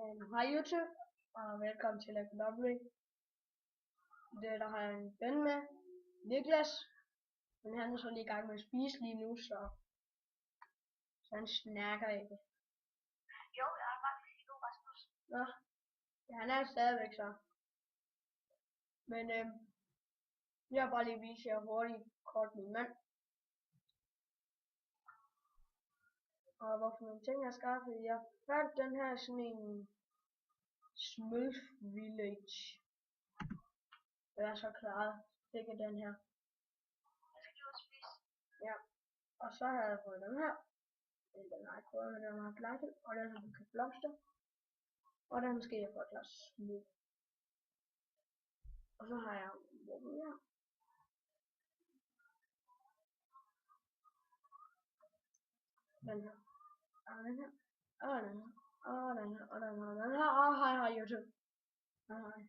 Hej YouTube, og velkommen til FW. Der har jeg en ven med, Niklas, men han er så lige i gang med at spise lige nu, så han snakker ikke. Jo, jeg er faktisk endnu, Rasmus. Nå, ja, han er stadigvæk så. Men jeg har bare lige vise jer hurtigt kort min mand. Og hvorfor nogle ting jeg har skaffet. Jeg fandt den her sådan en Smurf Village. Jeg er så klar. Fik jeg den her. Jeg skal lige ud og spise. Ja. Og så har jeg fået den her. Den har jeg prøvet med den her blakket. Og den har du kan blomster. Og den skal jeg få et glas smør. Og så har jeg den her. Den her. Og den her. Og den her. Og den her. Og den her. Og den her. Og hej YouTube. Hej.